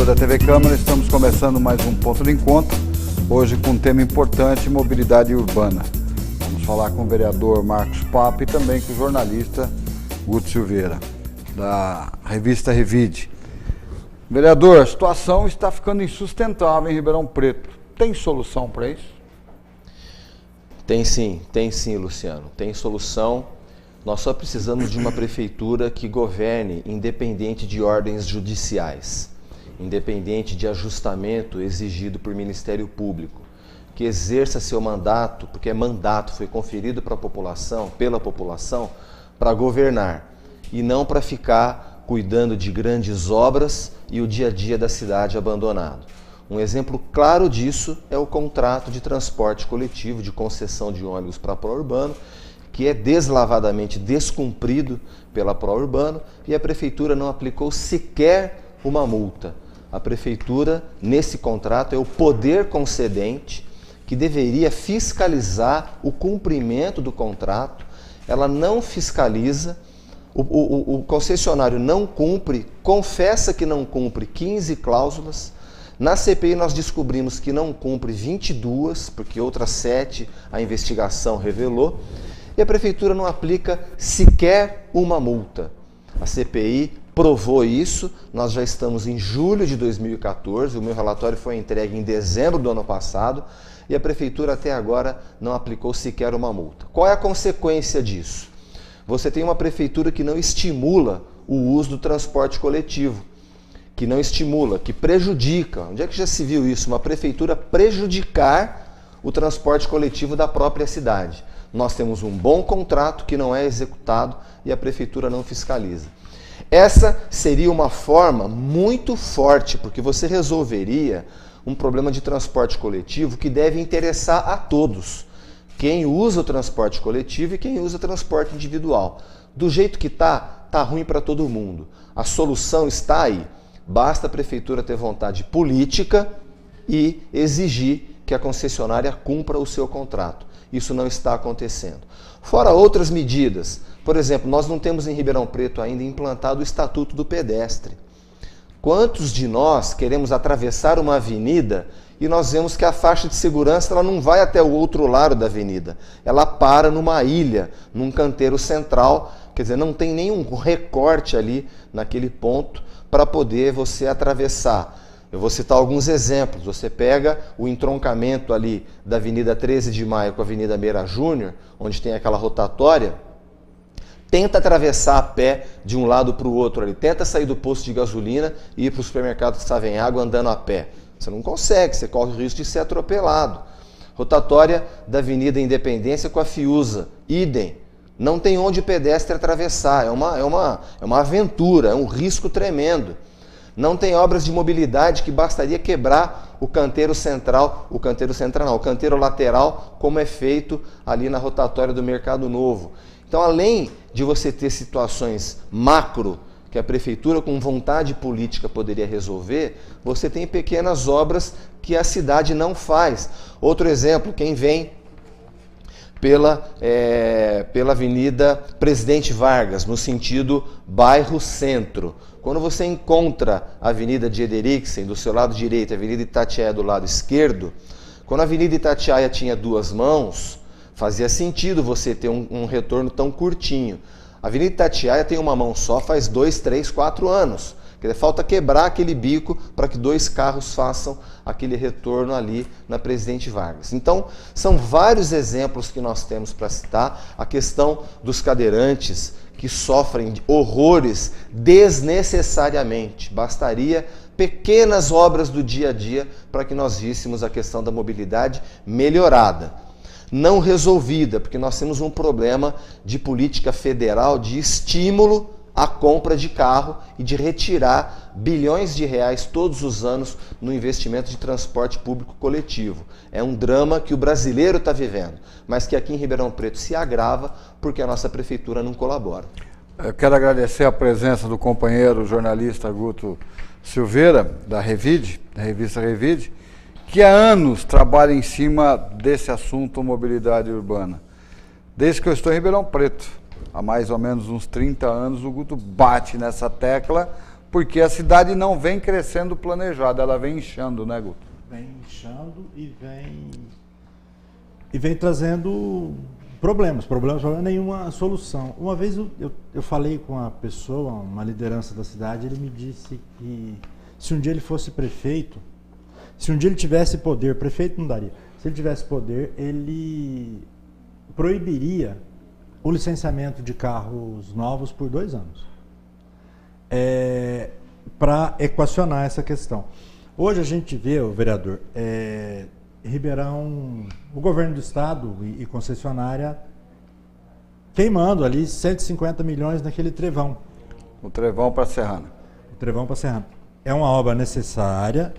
telespectador da TV Câmara, estamos começando mais um Ponto de Encontro, hoje com um tema importante, mobilidade urbana. Vamos falar com o vereador Marcos Papa e também com o jornalista Guto Silveira, da revista Revide. Vereador, a situação está ficando insustentável em Ribeirão Preto. Tem solução para isso? Tem sim, Luciano. Tem solução. Nós só precisamos de uma prefeitura que governe independente de ordens judiciais, independente de ajustamento exigido por Ministério Público, que exerça seu mandato, porque é mandato, foi conferido para a população, pela população, para governar e não para ficar cuidando de grandes obras e o dia a dia da cidade abandonado. Um exemplo claro disso é o contrato de transporte coletivo de concessão de ônibus para Pró-Urbano, que é deslavadamente descumprido pela Pró-Urbano e a Prefeitura não aplicou sequer uma multa. A Prefeitura, nesse contrato, é o poder concedente que deveria fiscalizar o cumprimento do contrato. Ela não fiscaliza, o concessionário não cumpre, confessa que não cumpre 15 cláusulas. Na CPI nós descobrimos que não cumpre 22, porque outras 7 a investigação revelou. E a Prefeitura não aplica sequer uma multa. A CPI provou isso, nós já estamos em julho de 2014, o meu relatório foi entregue em dezembro do ano passado e a Prefeitura até agora não aplicou sequer uma multa. Qual é a consequência disso? Você tem uma Prefeitura que não estimula o uso do transporte coletivo, que não estimula, que prejudica. Onde é que já se viu isso? Uma Prefeitura prejudicar o transporte coletivo da própria cidade. Nós temos um bom contrato que não é executado e a Prefeitura não fiscaliza. Essa seria uma forma muito forte, porque você resolveria um problema de transporte coletivo que deve interessar a todos. Quem usa o transporte coletivo e quem usa o transporte individual. Do jeito que tá ruim para todo mundo. A solução está aí. Basta a Prefeitura ter vontade política e exigir que a concessionária cumpra o seu contrato. Isso não está acontecendo. Fora outras medidas, por exemplo, nós não temos em Ribeirão Preto ainda implantado o Estatuto do Pedestre. Quantos de nós queremos atravessar uma avenida e nós vemos que a faixa de segurança ela não vai até o outro lado da avenida, ela para numa ilha, num canteiro central, quer dizer, não tem nenhum recorte ali naquele ponto para poder você atravessar. Eu vou citar alguns exemplos. Você pega o entroncamento ali da Avenida 13 de Maio com a Avenida Meira Júnior, onde tem aquela rotatória, tenta atravessar a pé de um lado para o outro ali, tenta sair do posto de gasolina e ir para o supermercado que estava em água andando a pé. Você não consegue, você corre o risco de ser atropelado. Rotatória da Avenida Independência com a Fiusa, idem. Não tem onde o pedestre atravessar, é uma aventura, é um risco tremendo. Não tem obras de mobilidade que bastaria quebrar o canteiro central, o canteiro lateral, como é feito ali na rotatória do Mercado Novo. Então, além de você ter situações macro, que a Prefeitura com vontade política poderia resolver, você tem pequenas obras que a cidade não faz. Outro exemplo, quem vem pela Avenida Presidente Vargas, no sentido bairro-centro. Quando você encontra a Avenida de Ederiksen do seu lado direito, a Avenida Itatiaia do lado esquerdo, quando a Avenida Itatiaia tinha 2 mãos, fazia sentido você ter um retorno tão curtinho. A Avenida Itatiaia tem uma mão só faz 2, 3, 4 anos. Quer dizer, falta quebrar aquele bico para que 2 carros façam aquele retorno ali na Presidente Vargas. Então, são vários exemplos que nós temos para citar. A questão dos cadeirantes que sofrem horrores desnecessariamente. Bastaria pequenas obras do dia a dia para que nós víssemos a questão da mobilidade melhorada. Não resolvida, porque nós temos um problema de política federal de estímulo à compra de carro e de retirar bilhões de reais todos os anos no investimento de transporte público coletivo. É um drama que o brasileiro está vivendo, mas que aqui em Ribeirão Preto se agrava porque a nossa prefeitura não colabora. Eu quero agradecer a presença do companheiro jornalista Guto Silveira, da Revide, da revista Revide, que há anos trabalha em cima desse assunto mobilidade urbana. Desde que eu estou em Ribeirão Preto, há mais ou menos uns 30 anos, o Guto bate nessa tecla Porque a cidade não vem crescendo planejada, ela vem inchando, né, Guto? Vem inchando e vem trazendo problemas, nenhuma solução. Uma vez eu falei com a pessoa, uma liderança da cidade, ele me disse que se um dia ele fosse prefeito, se um dia ele tivesse poder, prefeito não daria, se ele tivesse poder, ele proibiria o licenciamento de carros novos por 2 anos. Para equacionar essa questão. Hoje a gente vê, vereador, Ribeirão, o governo do estado e concessionária queimando ali 150 milhões naquele trevão. O trevão para Serrana. O trevão para Serrana. É uma obra necessária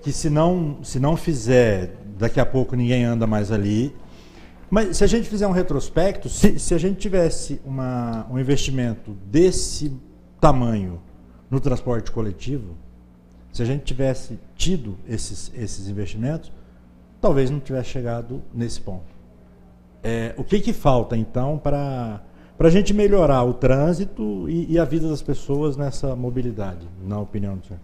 que se não fizer, daqui a pouco ninguém anda mais ali. Mas se a gente fizer um retrospecto, se a gente tivesse um investimento desse tamanho no transporte coletivo, se a gente tivesse tido esses investimentos, talvez não tivesse chegado nesse ponto. O que falta, então, para a gente melhorar o trânsito e a vida das pessoas nessa mobilidade, na opinião do senhor?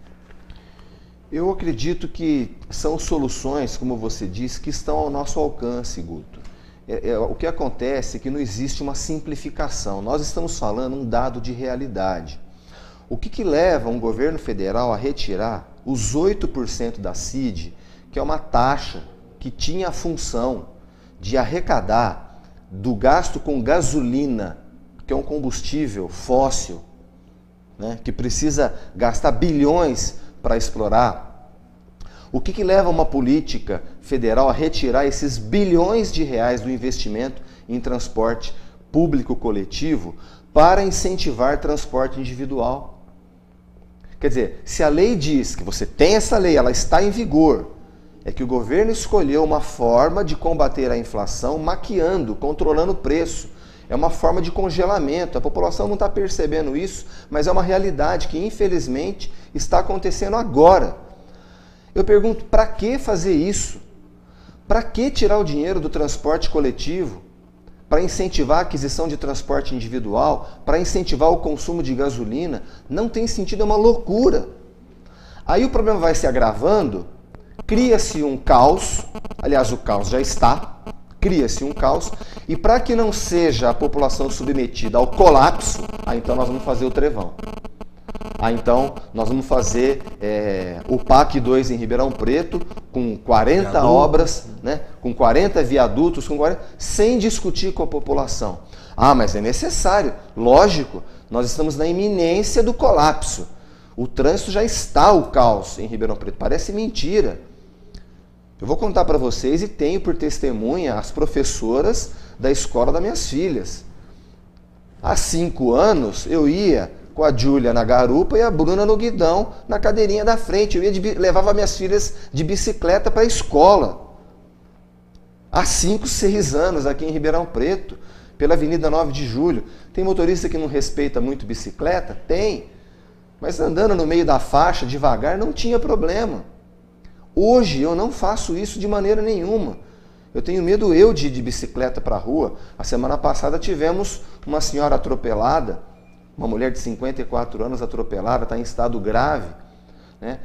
Eu acredito que são soluções, como você disse, que estão ao nosso alcance, Guto. O que acontece é que não existe uma simplificação. Nós estamos falando um dado de realidade. O que leva um governo federal a retirar os 8% da CID, que é uma taxa que tinha a função de arrecadar do gasto com gasolina, que é um combustível fóssil, né, que precisa gastar bilhões para explorar? O que leva uma política federal a retirar esses bilhões de reais do investimento em transporte público coletivo para incentivar transporte individual? Quer dizer, se a lei diz que você tem essa lei, ela está em vigor, é que o governo escolheu uma forma de combater a inflação maquiando, controlando o preço. É uma forma de congelamento. A população não está percebendo isso, mas é uma realidade que, infelizmente, está acontecendo agora. Eu pergunto, para que fazer isso? Para que tirar o dinheiro do transporte coletivo? Para incentivar a aquisição de transporte individual? Para incentivar o consumo de gasolina? Não tem sentido, é uma loucura. Aí o problema vai se agravando, cria-se um caos, aliás, o caos já está, cria-se um caos, e para que não seja a população submetida ao colapso, então nós vamos fazer o trevão. Então nós vamos fazer o PAC 2 em Ribeirão Preto, com 40 obras, né, com 40 viadutos, sem discutir com a população. Mas é necessário, lógico, nós estamos na iminência do colapso. O trânsito já está o caos em Ribeirão Preto, parece mentira. Eu vou contar para vocês e tenho por testemunha as professoras da escola das minhas filhas. Há 5 anos eu ia com a Júlia na garupa e a Bruna no guidão, na cadeirinha da frente. Levava minhas filhas de bicicleta para a escola. Há 5, 6 anos aqui em Ribeirão Preto, pela Avenida 9 de Julho. Tem motorista que não respeita muito bicicleta? Tem. Mas andando no meio da faixa, devagar, não tinha problema. Hoje eu não faço isso de maneira nenhuma. Eu tenho medo de ir de bicicleta para a rua. A semana passada tivemos uma senhora atropelada, uma mulher de 54 anos atropelada, está em estado grave. Né?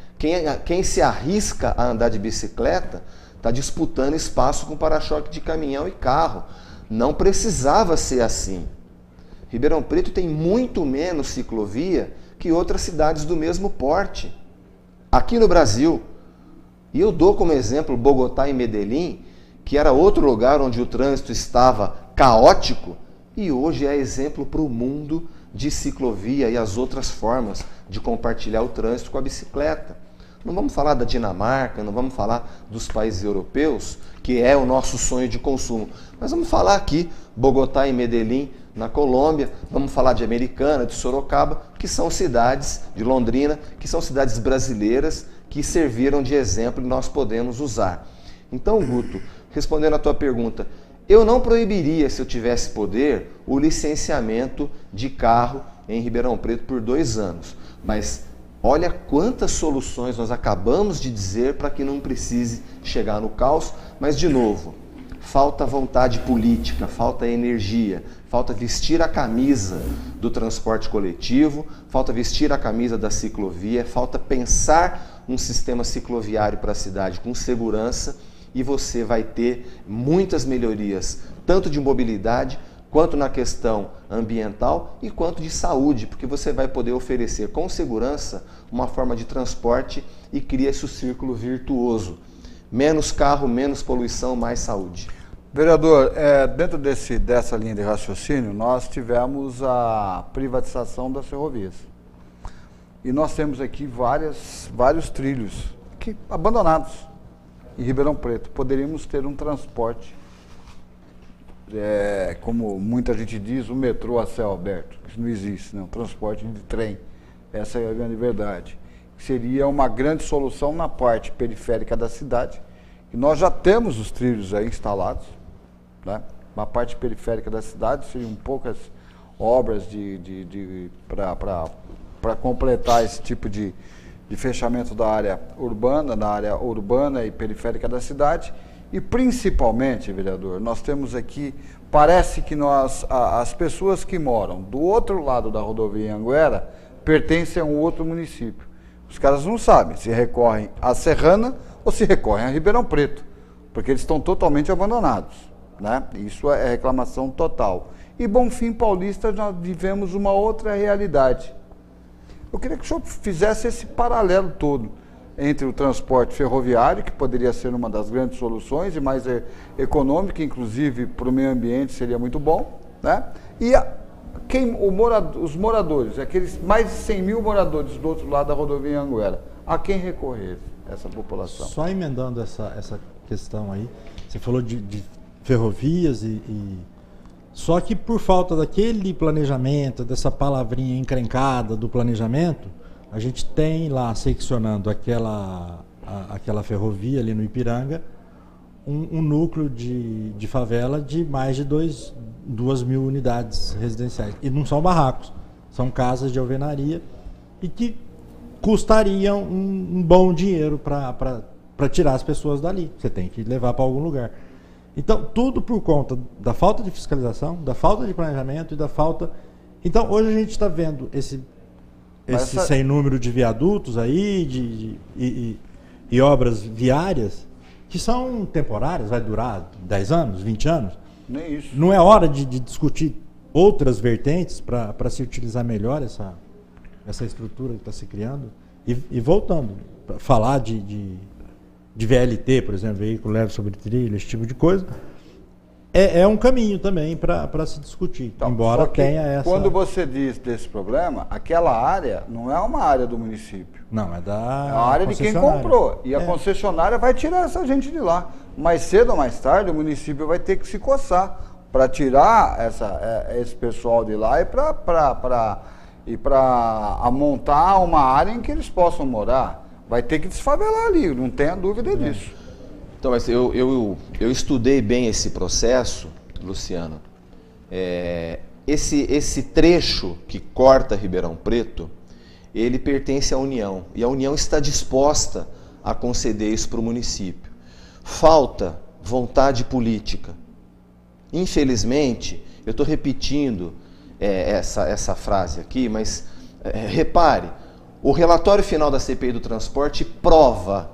Quem se arrisca a andar de bicicleta está disputando espaço com para-choque de caminhão e carro. Não precisava ser assim. Ribeirão Preto tem muito menos ciclovia que outras cidades do mesmo porte. Aqui no Brasil, e eu dou como exemplo Bogotá e Medellín, que era outro lugar onde o trânsito estava caótico, e hoje é exemplo para o mundo de ciclovia e as outras formas de compartilhar o trânsito com a bicicleta. Não vamos falar da Dinamarca, não vamos falar dos países europeus, que é o nosso sonho de consumo, mas vamos falar aqui, Bogotá e Medellín, na Colômbia, vamos falar de Americana, de Sorocaba, que são cidades, de Londrina, que são cidades brasileiras que serviram de exemplo e nós podemos usar. Então, Guto, respondendo à tua pergunta, eu não proibiria, se eu tivesse poder, o licenciamento de carro em Ribeirão Preto por 2 anos. Mas olha quantas soluções nós acabamos de dizer para que não precise chegar no caos. Mas, de novo, falta vontade política, falta energia, falta vestir a camisa do transporte coletivo, falta vestir a camisa da ciclovia, falta pensar um sistema cicloviário para a cidade com segurança, e você vai ter muitas melhorias, tanto de mobilidade, quanto na questão ambiental e quanto de saúde, porque você vai poder oferecer com segurança uma forma de transporte e cria esse círculo virtuoso. Menos carro, menos poluição, mais saúde. Vereador, dentro dessa linha de raciocínio, nós tivemos a privatização das ferrovias. E nós temos aqui vários trilhos abandonados em Ribeirão Preto. Poderíamos ter um transporte, como muita gente diz, o metrô a céu aberto. Isso não existe, né? Um transporte de trem. Essa é a grande verdade. Seria uma grande solução na parte periférica da cidade. E nós já temos os trilhos aí instalados, né? Na parte periférica da cidade, seriam poucas obras para completar esse tipo de fechamento da área urbana e periférica da cidade. E principalmente, vereador, nós temos aqui, parece que as pessoas que moram do outro lado da rodovia Anhanguera pertencem a um outro município. Os caras não sabem se recorrem a Serrana ou se recorrem a Ribeirão Preto, porque eles estão totalmente abandonados, né? Isso é reclamação total. E Bonfim Paulista nós vivemos uma outra realidade. Eu queria que o senhor fizesse esse paralelo todo entre o transporte ferroviário, que poderia ser uma das grandes soluções e mais econômica, inclusive para o meio ambiente seria muito bom, né? E os moradores, aqueles mais de 100 mil moradores do outro lado da rodovia Anhanguera, a quem recorrer essa população? Só emendando essa questão aí, você falou de ferrovias só que por falta daquele planejamento, dessa palavrinha encrencada do planejamento, a gente tem lá seccionando aquela ferrovia ali no Ipiranga, um núcleo de favela de mais de 2 mil unidades residenciais. E não são barracos, são casas de alvenaria e que custariam um bom dinheiro para tirar as pessoas dali. Você tem que levar para algum lugar. Então, tudo por conta da falta de fiscalização, da falta de planejamento e da falta... Então, hoje a gente está vendo esse sem número de viadutos aí e obras viárias que são temporárias, vai durar 10 anos, 20 anos. Nem isso. Não é hora de discutir outras vertentes para se utilizar melhor essa estrutura que está se criando? E voltando, para falar de VLT, por exemplo, veículo leve sobre trilha, esse tipo de coisa, é um caminho também para se discutir, então, embora tenha essa... Quando você diz desse problema, aquela área não é uma área do município. Não, é a área de quem comprou. E a concessionária vai tirar essa gente de lá. Mais cedo ou mais tarde, o município vai ter que se coçar para tirar esse pessoal de lá e para montar uma área em que eles possam morar. Vai ter que desfavelar ali, não tenha dúvida disso. Então, mas eu estudei bem esse processo, Luciano. Esse trecho que corta Ribeirão Preto, ele pertence à União. E a União está disposta a conceder isso para o município. Falta vontade política. Infelizmente, eu estou repetindo essa frase aqui, mas repare, o relatório final da CPI do transporte prova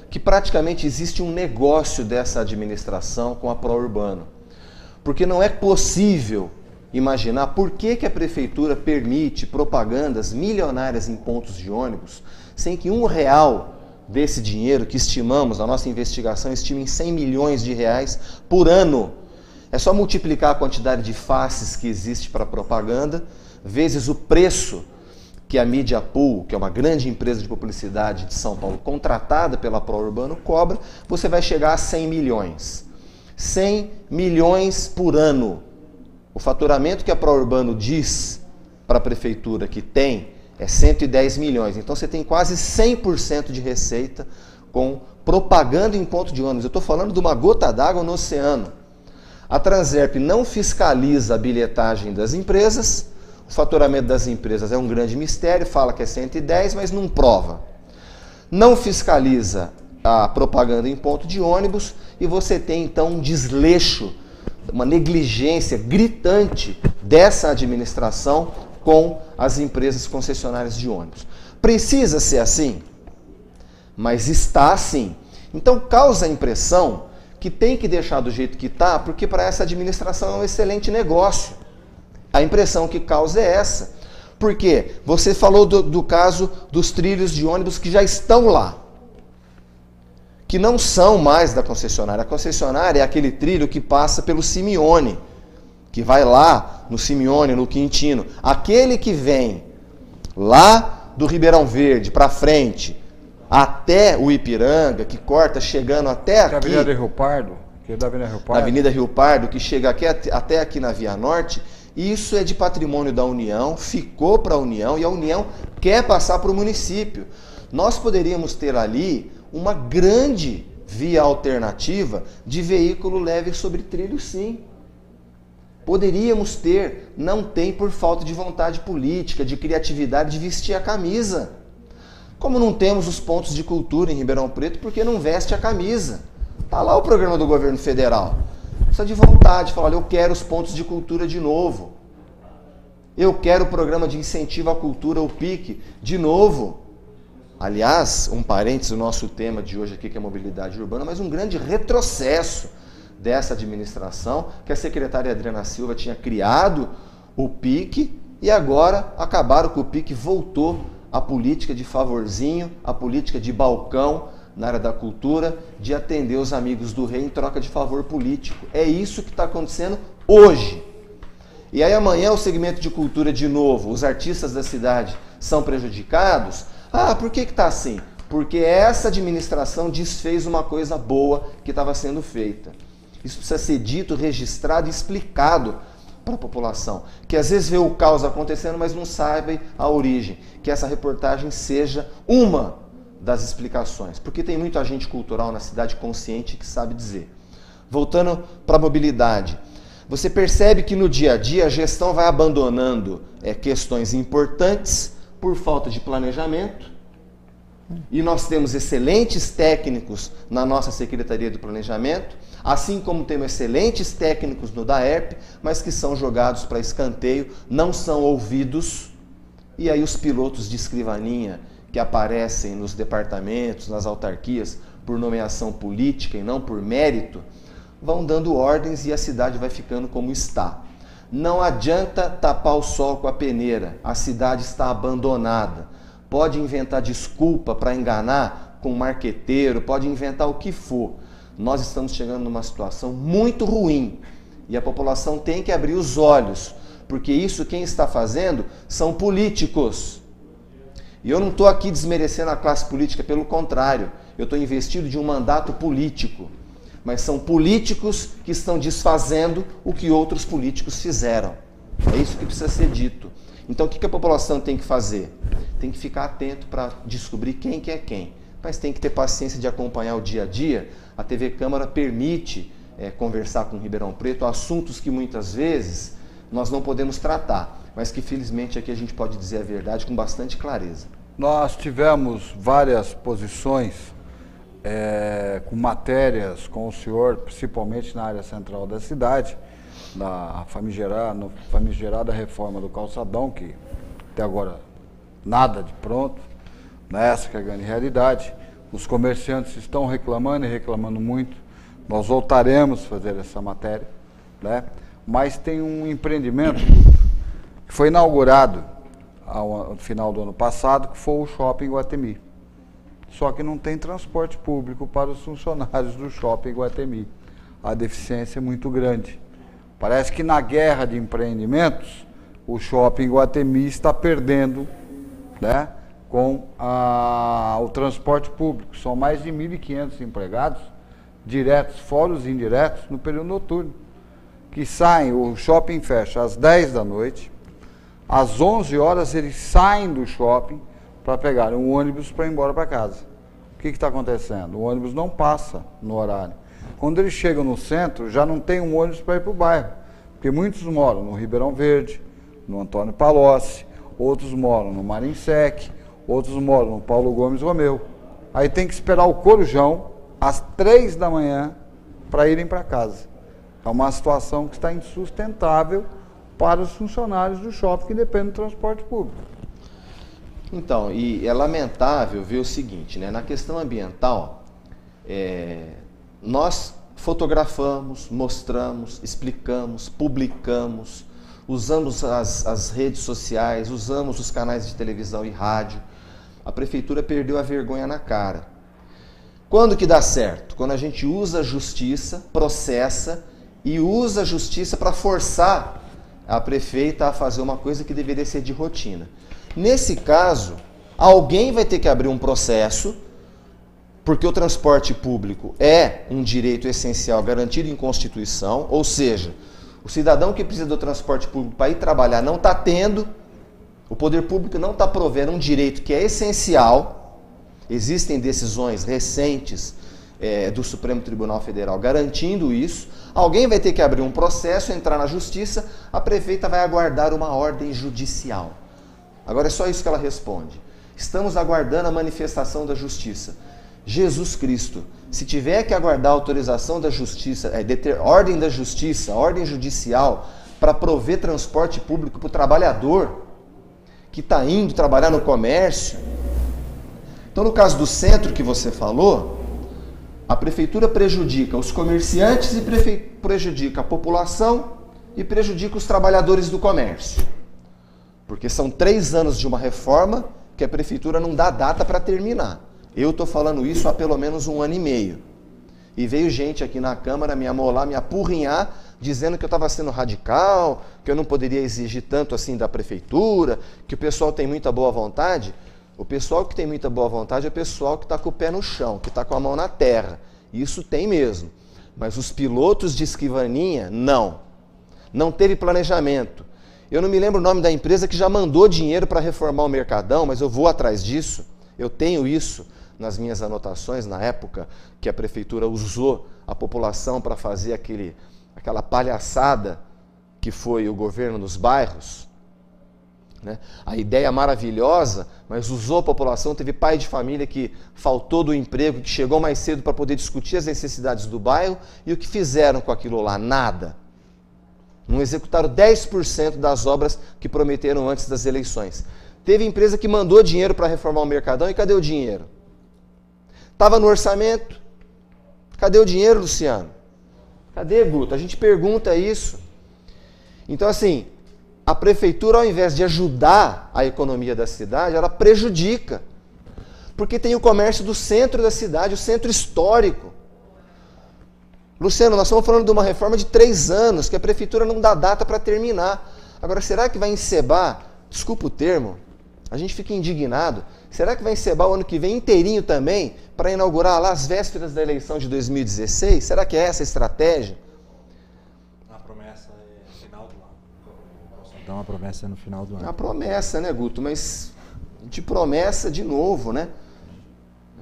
que praticamente existe um negócio dessa administração com a Pró-Urbano. Porque não é possível imaginar por que a prefeitura permite propagandas milionárias em pontos de ônibus sem que R$1 desse dinheiro, que estimamos, a nossa investigação estima em 100 milhões de reais por ano. É só multiplicar a quantidade de faces que existe para propaganda, vezes o preço que a Media Pool, que é uma grande empresa de publicidade de São Paulo, contratada pela Pró-Urbano, cobra, você vai chegar a 100 milhões. 100 milhões por ano. O faturamento que a Pró-Urbano diz para a prefeitura que tem é 110 milhões. Então você tem quase 100% de receita com propaganda em ponto de ônibus. Eu estou falando de uma gota d'água no oceano. A Transerp não fiscaliza a bilhetagem das empresas. O faturamento das empresas é um grande mistério, fala que é 110, mas não prova. Não fiscaliza a propaganda em ponto de ônibus e você tem então um desleixo, uma negligência gritante dessa administração com as empresas concessionárias de ônibus. Precisa ser assim? Mas está assim. Então causa a impressão que tem que deixar do jeito que está, porque para essa administração é um excelente negócio. A impressão que causa é essa. Por quê? Você falou do caso dos trilhos de ônibus que já estão lá, que não são mais da concessionária. A concessionária é aquele trilho que passa pelo Simeone, que vai lá no Simeone, no Quintino. Aquele que vem lá do Ribeirão Verde para frente, até o Ipiranga, que corta chegando até aqui. Da Avenida Rio Pardo, que é da Avenida Rio Pardo. Na Avenida Rio Pardo, que chega aqui, até aqui na Via Norte. Isso é de patrimônio da União, ficou para a União e a União quer passar para o município. Nós poderíamos ter ali uma grande via alternativa de veículo leve sobre trilho, sim. Poderíamos ter, não tem por falta de vontade política, de criatividade, de vestir a camisa. Como não temos os pontos de cultura em Ribeirão Preto, porque não veste a camisa. Está lá o programa do governo federal. Precisa de vontade, falar, olha, eu quero os pontos de cultura de novo. Eu quero o programa de incentivo à cultura, o PIC, de novo. Aliás, um parênteses, o nosso tema de hoje aqui, que é mobilidade urbana, mas um grande retrocesso dessa administração, que a secretária Adriana Silva tinha criado o PIC e agora acabaram com o PIC, voltou a política de favorzinho, a política de balcão na área da cultura, de atender os amigos do rei em troca de favor político. É isso que está acontecendo hoje. E aí amanhã o segmento de cultura de novo, os artistas da cidade são prejudicados. Ah, por que está assim? Porque essa administração desfez uma coisa boa que estava sendo feita. Isso precisa ser dito, registrado e explicado para a população, que às vezes vê o caos acontecendo, mas não sabe a origem. Que essa reportagem seja uma das explicações, porque tem muito agente cultural na cidade consciente que sabe dizer. Voltando para a mobilidade, você percebe que no dia a dia a gestão vai abandonando questões importantes por falta de planejamento, e nós temos excelentes técnicos na nossa Secretaria do Planejamento, assim como temos excelentes técnicos no DAERP, mas que são jogados para escanteio, não são ouvidos, e aí os pilotos de escrivaninha que aparecem nos departamentos, nas autarquias, por nomeação política e não por mérito, vão dando ordens e a cidade vai ficando como está. Não adianta tapar o sol com a peneira, a cidade está abandonada. Pode inventar desculpa para enganar com marqueteiro, pode inventar o que for. Nós estamos chegando numa situação muito ruim e a população tem que abrir os olhos, porque isso quem está fazendo são políticos. E eu não estou aqui desmerecendo a classe política, pelo contrário, eu estou investido de um mandato político. Mas são políticos que estão desfazendo o que outros políticos fizeram. É isso que precisa ser dito. Então o que a população tem que fazer? Tem que ficar atento para descobrir quem que é quem. Mas tem que ter paciência de acompanhar o dia a dia. A TV Câmara permite conversar com o Ribeirão Preto assuntos que muitas vezes nós não podemos tratar, mas que felizmente aqui a gente pode dizer a verdade com bastante clareza. Nós tivemos várias posições com matérias com o senhor, principalmente na área central da cidade, da famigerada reforma do calçadão, que até agora nada de pronto, essa que é a grande realidade. Os comerciantes estão reclamando e reclamando muito, nós voltaremos a fazer essa matéria, mas tem um empreendimento que foi inaugurado no final do ano passado, que foi o Shopping Iguatemi. Só que não tem transporte público para os funcionários do Shopping Iguatemi. A deficiência é muito grande. Parece que na guerra de empreendimentos, o Shopping Iguatemi está perdendo com o transporte público. São mais de 1.500 empregados, diretos, fora os indiretos, no período noturno, que saem, o shopping fecha às 10 da noite, às 11 horas eles saem do shopping para pegar um ônibus para ir embora para casa. O que está acontecendo? O ônibus não passa no horário. Quando eles chegam no centro, já não tem um ônibus para ir para o bairro, porque muitos moram no Ribeirão Verde, no Antônio Palocci, outros moram no Marinsec, outros moram no Paulo Gomes Romeu. aí tem que esperar o corujão às 3 da manhã para irem para casa. É uma situação que está insustentável para os funcionários do shopping que dependem do transporte público. Então, e é lamentável ver o seguinte, né? Na questão ambiental, nós fotografamos, mostramos, explicamos, publicamos, usamos as redes sociais, usamos os canais de televisão e rádio. A prefeitura perdeu a vergonha na cara. Quando que dá certo? Quando a gente usa a justiça, processa e usa a justiça para forçar a prefeita a fazer uma coisa que deveria ser de rotina. Nesse caso, alguém vai ter que abrir um processo, porque o transporte público é um direito essencial garantido em Constituição, ou seja, o cidadão que precisa do transporte público para ir trabalhar não está tendo, o poder público não está provendo um direito que é essencial. Existem decisões recentes do Supremo Tribunal Federal garantindo isso. Alguém vai ter que abrir um processo, entrar na justiça, a prefeita vai aguardar uma ordem judicial. Agora é só isso que ela responde. Estamos aguardando a manifestação da justiça. Jesus Cristo, se tiver que aguardar a autorização da justiça, ordem da justiça, ordem judicial, para prover transporte público para o trabalhador que está indo trabalhar no comércio. Então, no caso do centro que você falou, a prefeitura prejudica os comerciantes e prejudica a população e prejudica os trabalhadores do comércio. Porque são 3 anos de uma reforma que a prefeitura não dá data para terminar. Eu estou falando isso há pelo menos 1 ano e meio. E veio gente aqui na Câmara me amolar, me apurrinhar, dizendo que eu estava sendo radical, que eu não poderia exigir tanto assim da prefeitura, que o pessoal tem muita boa vontade. O pessoal que tem muita boa vontade é o pessoal que está com o pé no chão, que está com a mão na terra. Isso tem mesmo. Mas os pilotos de escrivaninha, não. Não teve planejamento. Eu não me lembro o nome da empresa que já mandou dinheiro para reformar o Mercadão, mas eu vou atrás disso. Eu tenho isso nas minhas anotações, na época que a prefeitura usou a população para fazer aquela palhaçada que foi o governo nos bairros. Né? A ideia maravilhosa, mas usou a população. Teve pai de família que faltou do emprego, que chegou mais cedo para poder discutir as necessidades do bairro, e o que fizeram com aquilo lá? Nada. Não executaram 10% das obras que prometeram antes das eleições. Teve empresa que mandou dinheiro para reformar o Mercadão, e cadê o dinheiro? Estava no orçamento. Cadê o dinheiro, Luciano? Cadê, Guto? A gente pergunta isso. Então, assim, a prefeitura, ao invés de ajudar a economia da cidade, ela prejudica. Porque tem o comércio do centro da cidade, o centro histórico. Luciano, nós estamos falando de uma reforma de 3 anos, que a prefeitura não dá data para terminar. Agora, será que vai encebar, desculpa o termo, a gente fica indignado, será que vai encebar o ano que vem inteirinho também, para inaugurar lá as vésperas da eleição de 2016? Será que é essa a estratégia? A promessa é no final do ano. Então a promessa é no final do ano. A promessa, né, Guto? Mas de promessa de novo, né?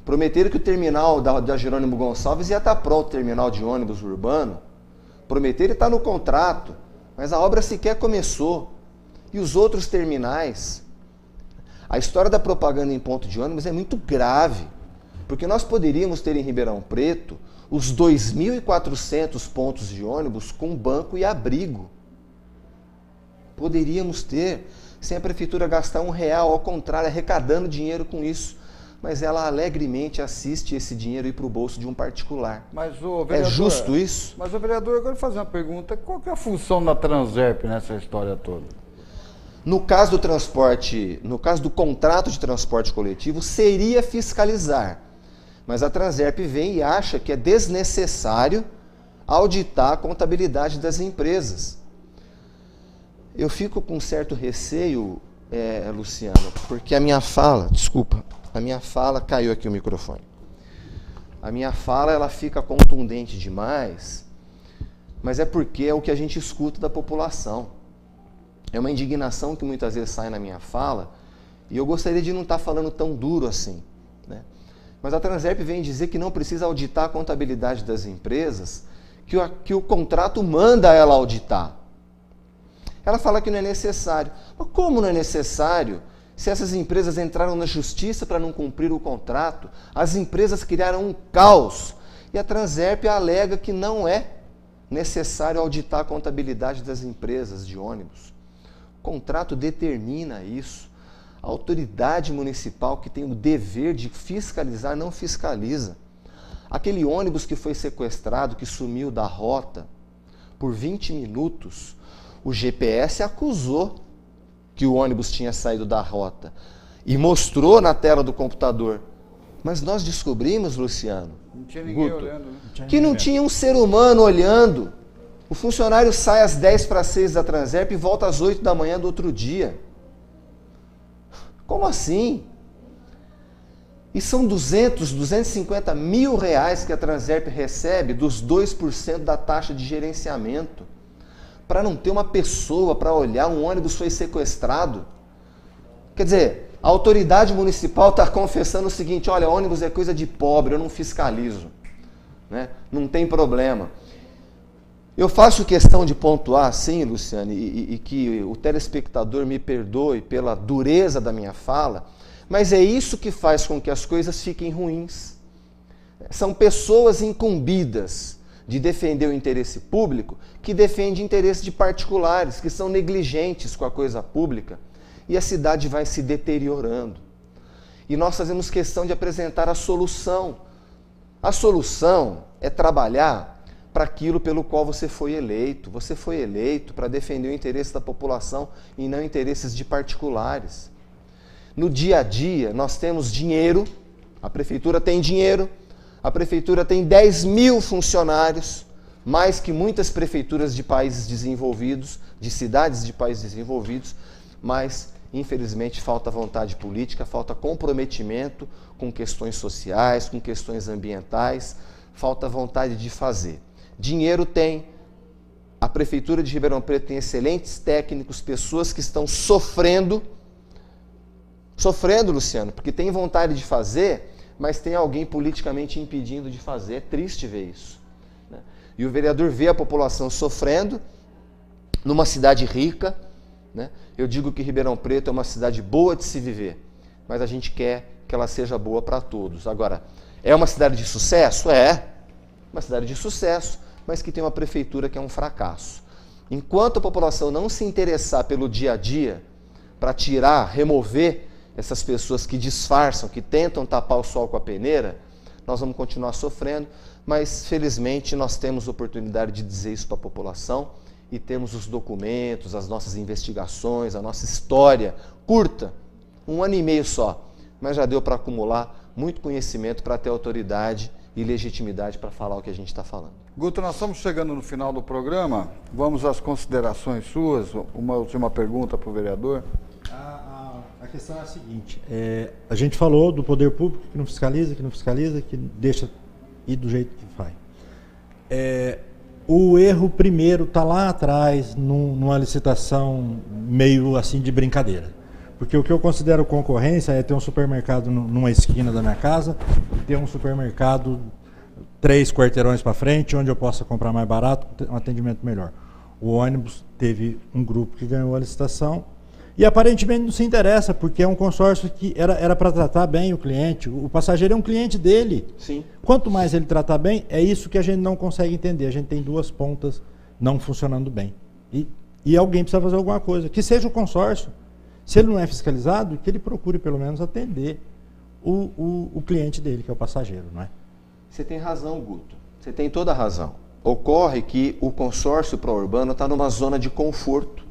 Prometeram que o terminal da Jerônimo Gonçalves ia estar pronto, o terminal de ônibus urbano. Prometeram e está no contrato, mas a obra sequer começou. E os outros terminais? A história da propaganda em ponto de ônibus é muito grave, porque nós poderíamos ter em Ribeirão Preto os 2.400 pontos de ônibus com banco e abrigo. Poderíamos ter, sem a prefeitura gastar R$1, ao contrário, arrecadando dinheiro com isso. Mas ela alegremente assiste esse dinheiro ir para o bolso de um particular. Mas, vereador, é justo isso? Mas, vereador, agora eu vou fazer uma pergunta. Qual que é a função da Transerp nessa história toda? No caso do transporte, no caso do contrato de transporte coletivo, seria fiscalizar. Mas a Transerp vem e acha que é desnecessário auditar a contabilidade das empresas. Eu fico com certo receio, Luciano, porque a minha fala, caiu aqui o microfone. A minha fala, ela fica contundente demais, mas é porque é o que a gente escuta da população. É uma indignação que muitas vezes sai na minha fala, e eu gostaria de não estar falando tão duro assim, né? Mas a Transerp vem dizer que não precisa auditar a contabilidade das empresas, que o contrato manda ela auditar. Ela fala que não é necessário. Mas como não é necessário se essas empresas entraram na justiça para não cumprir o contrato, as empresas criaram um caos e a Transerp alega que não é necessário auditar a contabilidade das empresas de ônibus. O contrato determina isso. A autoridade municipal que tem o dever de fiscalizar não fiscaliza. Aquele ônibus que foi sequestrado, que sumiu da rota por 20 minutos, o GPS acusou que o ônibus tinha saído da rota e mostrou na tela do computador. Mas nós descobrimos, Luciano, Não tinha ninguém Guto, olhando, né? que não tinha um ser humano olhando. O funcionário sai às 10:06 da Transerp e volta às 8 da manhã do outro dia. Como assim? E são 250 mil reais que a Transerp recebe dos 2% da taxa de gerenciamento. Para não ter uma pessoa para olhar, um ônibus foi sequestrado. Quer dizer, a autoridade municipal está confessando o seguinte, olha, ônibus é coisa de pobre, eu não fiscalizo. Né? Não tem problema. Eu faço questão de pontuar, sim, Luciano, e que o telespectador me perdoe pela dureza da minha fala, mas é isso que faz com que as coisas fiquem ruins. São pessoas incumbidas de defender o interesse público que defendem interesse de particulares, que são negligentes com a coisa pública, e a cidade vai se deteriorando. E nós fazemos questão de apresentar a solução. A solução é trabalhar para aquilo pelo qual você foi eleito. Você foi eleito para defender o interesse da população e não interesses de particulares. No dia a dia, nós temos dinheiro, a prefeitura tem dinheiro, a prefeitura tem 10 mil funcionários, mais que muitas prefeituras de países desenvolvidos, de cidades de países desenvolvidos, mas, infelizmente, falta vontade política, falta comprometimento com questões sociais, com questões ambientais, falta vontade de fazer. Dinheiro tem, a Prefeitura de Ribeirão Preto tem excelentes técnicos, pessoas que estão sofrendo, Luciano, porque tem vontade de fazer, mas tem alguém politicamente impedindo de fazer. É triste ver isso. Né? E o vereador vê a população sofrendo numa cidade rica. Né? Eu digo que Ribeirão Preto é uma cidade boa de se viver, mas a gente quer que ela seja boa para todos. Agora, é uma cidade de sucesso? É. Uma cidade de sucesso, mas que tem uma prefeitura que é um fracasso. Enquanto a população não se interessar pelo dia a dia, para tirar, remover essas pessoas que disfarçam, que tentam tapar o sol com a peneira, nós vamos continuar sofrendo, mas felizmente nós temos oportunidade de dizer isso para a população e temos os documentos, as nossas investigações, a nossa história curta, 1 ano e meio só, mas já deu para acumular muito conhecimento para ter autoridade e legitimidade para falar o que a gente está falando. Guto, nós estamos chegando no final do programa, vamos às considerações suas, uma última pergunta para o vereador. A questão é a seguinte, a gente falou do poder público que não fiscaliza, que deixa ir do jeito que faz. O erro primeiro está lá atrás, numa licitação meio assim de brincadeira. Porque o que eu considero concorrência é ter um supermercado numa esquina da minha casa, ter um supermercado 3 quarteirões para frente, onde eu possa comprar mais barato, um atendimento melhor. O ônibus teve um grupo que ganhou a licitação e aparentemente não se interessa, porque é um consórcio que era para tratar bem o cliente. O passageiro é um cliente dele. Sim. Quanto mais ele tratar bem, é isso que a gente não consegue entender. A gente tem 2 pontas não funcionando bem. E alguém precisa fazer alguma coisa, que seja o consórcio. Se ele não é fiscalizado, que ele procure pelo menos atender o cliente dele, que é o passageiro, não é? Você tem razão, Guto. Você tem toda a razão. Ocorre que o consórcio pró-urbano está numa zona de conforto,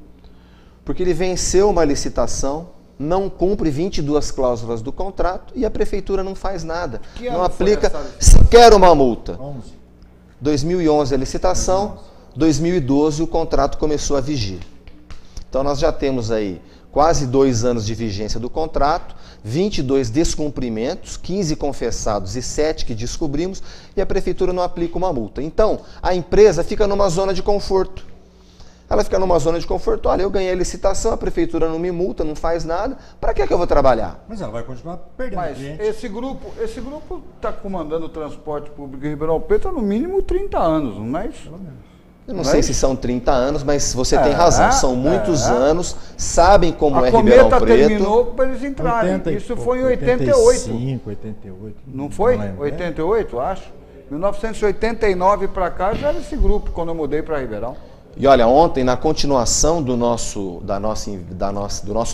porque ele venceu uma licitação, não cumpre 22 cláusulas do contrato e a prefeitura não faz nada. Não aplica sequer uma multa. 2011 a licitação, 2012 o contrato começou a vigir. Então nós já temos aí quase 2 anos de vigência do contrato, 22 descumprimentos, 15 confessados e 7 que descobrimos, e a prefeitura não aplica uma multa. Então, a empresa fica numa zona de conforto. Ela fica numa zona de conforto, olha, eu ganhei a licitação, a prefeitura não me multa, não faz nada, para que eu vou trabalhar? Mas ela vai continuar perdendo cliente. Esse grupo está comandando o transporte público em Ribeirão Preto há no mínimo 30 anos, não é isso? Pelo menos. Eu não sei se são 30 anos, mas você tem razão, são muitos anos, sabem como é Ribeirão Preto. A Cometa terminou para eles entrarem, isso foi em 88. 85, 88. Não foi? 88, acho. 1989 para cá já era esse grupo, quando eu mudei para Ribeirão. E olha, ontem, na continuação do nosso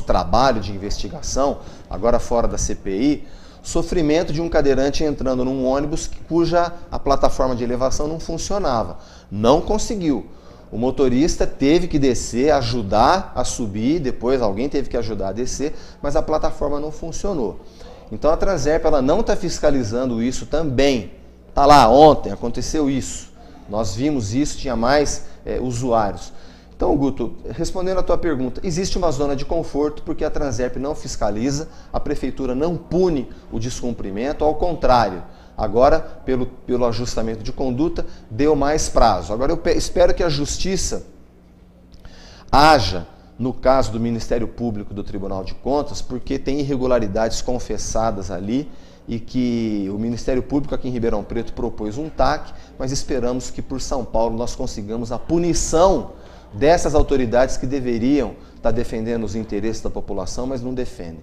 trabalho de investigação, agora fora da CPI, sofrimento de um cadeirante entrando num ônibus cuja a plataforma de elevação não funcionava. Não conseguiu. O motorista teve que descer, ajudar a subir, depois alguém teve que ajudar a descer, mas a plataforma não funcionou. Então a Transerp ela não está fiscalizando isso também. Está lá, ontem aconteceu isso. Nós vimos isso, tinha mais usuários. Então, Guto, respondendo a tua pergunta, existe uma zona de conforto porque a Transerp não fiscaliza, a prefeitura não pune o descumprimento, ao contrário, agora, pelo ajustamento de conduta, deu mais prazo. Agora, eu espero que a Justiça haja no caso do Ministério Público do Tribunal de Contas, porque tem irregularidades confessadas ali e que o Ministério Público aqui em Ribeirão Preto propôs um TAC, mas esperamos que por São Paulo nós consigamos a punição dessas autoridades que deveriam estar defendendo os interesses da população, mas não defendem.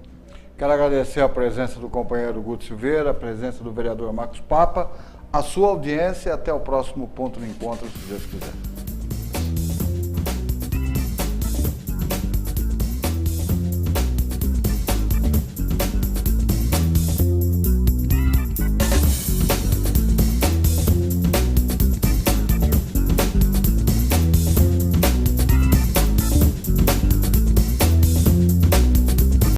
Quero agradecer a presença do companheiro Guto Silveira, a presença do vereador Marcos Papa, a sua audiência e até o próximo Ponto de Encontro, se Deus quiser.